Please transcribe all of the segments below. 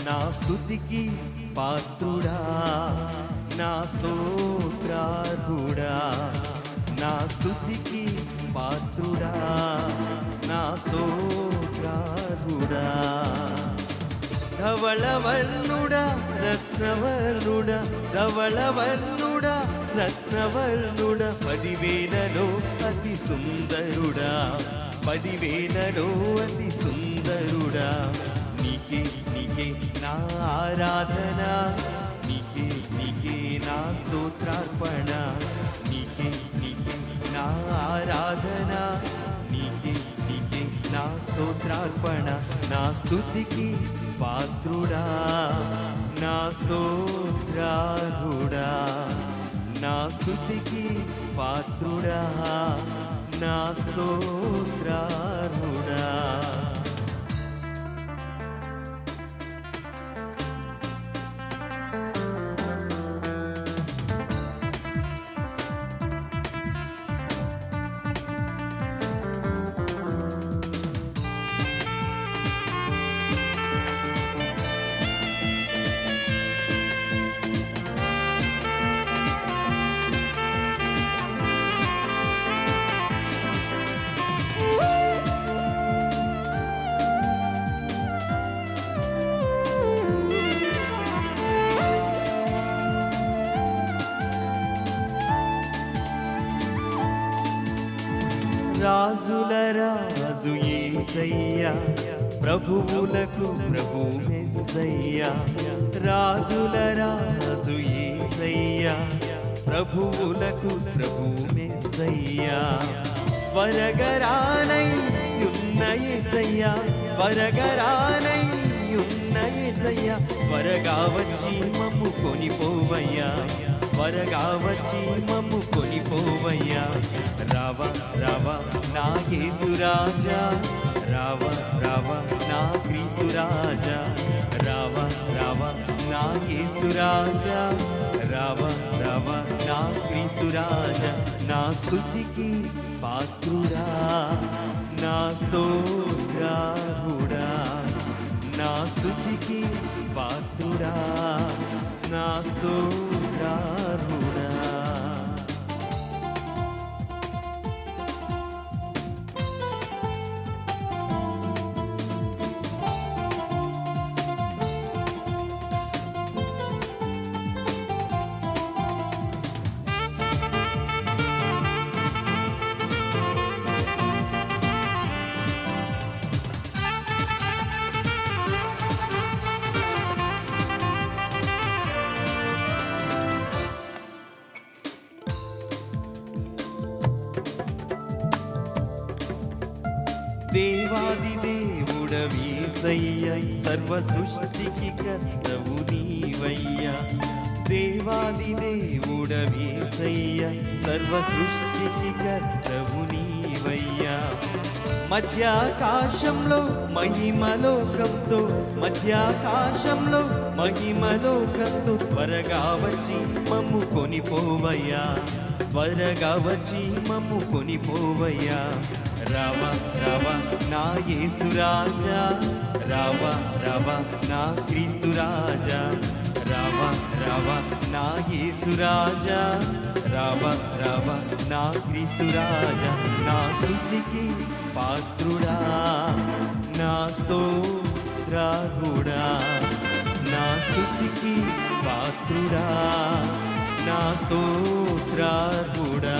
నా స్తుతికి పాత్రుడా, నా స్తోత్రార్హుడా, నా స్తుతికి పాత్రుడా, నా స్తోత్రార్హుడా. ధవళవర్ణుడా రత్నవర్ణుడా, ధవళవర్ణుడా రత్నవర్ణుడా, 10,000లో అతి సుందరుడా, 10,000లో అతి సుందరుడా. నీకే నీకే నా ఆరాధన, నీకే నీకే నా స్తోత్రార్పణ, నీకే నీకే నా ఆరాధన, నీకే నీకే నా స్తోత్రార్పణ. నా స్తుతికి పాత్రుడా, నా స్తోత్రార్హుడా, నా స్తుతికి పాత్రుడా, నా స్తోత్రార్హుడా. రాజుల రాజు యేసయ్యా, ప్రభువులకు ప్రభు మెస్సయ్యా. రాజుల రాజు యేసయ్యా, ప్రభువులకు ప్రభు మెస్సయ్యా. వరగరానయ్యున్న యేసయ్యా, వరగరానయ్యున్న యేసయ్యా, త్వరగా వచ్చి మమ్ము కొనిపోవయ్యా, త్వరగా వచ్చి మమ్ము కొనిపోవయ్యా. రావా రావా నా యేసురాజా, రావా రావా నా క్రీస్తురాజా, రావా రావా నా యేసురాజా, రావా రావా నా క్రీస్తురాజా. నా స్తుతికి పాత్రుడా, నా స్తోత్రార్హుడా, నా స్తుతికి పాత్రుడా, నా స్తోత్రార్హుడా. దేవాది దేవుడవేసయ్యా, సర్వ సృష్టికి కర్తవు నీవయ్యా. దేవాది దేవుడవేసయ్యా, సర్వ సృష్టికి కర్తవు నీవయ్యా. మధ్యాకాశంలో మహిమలోకంతో, మధ్యాకాశంలో మహిమలోకంతో, త్వరగా వచ్చి మమ్ము కొనిపోవయ్యా, త్వరగా వచ్చి మమ్ము కొనిపోవయ్యా. రావా రావా నా యేసురాజా, రావా రావా నా క్రీస్తురాజా, రావా రావా నా యేసురాజా, రావా రావా నా క్రీస్తురాజా. నా స్తుతికి పాత్రుడా, నా స్తోత్రార్హుడా, నా స్తుతికి పాత్రుడా, నా స్తోత్రార్హుడా.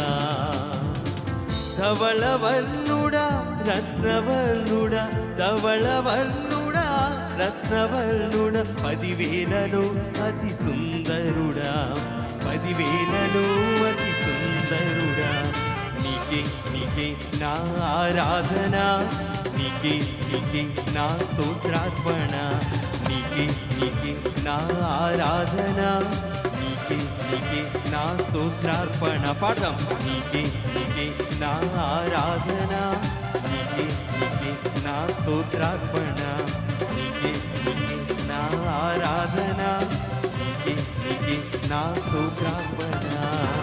ధవళవర్ణుడా రత్నవర్ణుడా, ధవళవర్ణుడా రత్నవర్ణుడా, 10,000లో అతి సుందరుడా, 10,000లో అతి సుందరుడా. నీకే నీకే నా ఆరాధన, నీకే నీకే నా స్తోత్రార్పణ, నీకే నీకే నా ఆరాధన, నీకే నీకే నా స్తోత్రార్పణ. పాడదాం. నీకే నీకే నా ఆరాధన, నీకే నీకే నా స్తోత్రార్పణ, నీకే నీకే నా ఆరాధన, నీకే నీకే నా స్తోత్రార్పణ.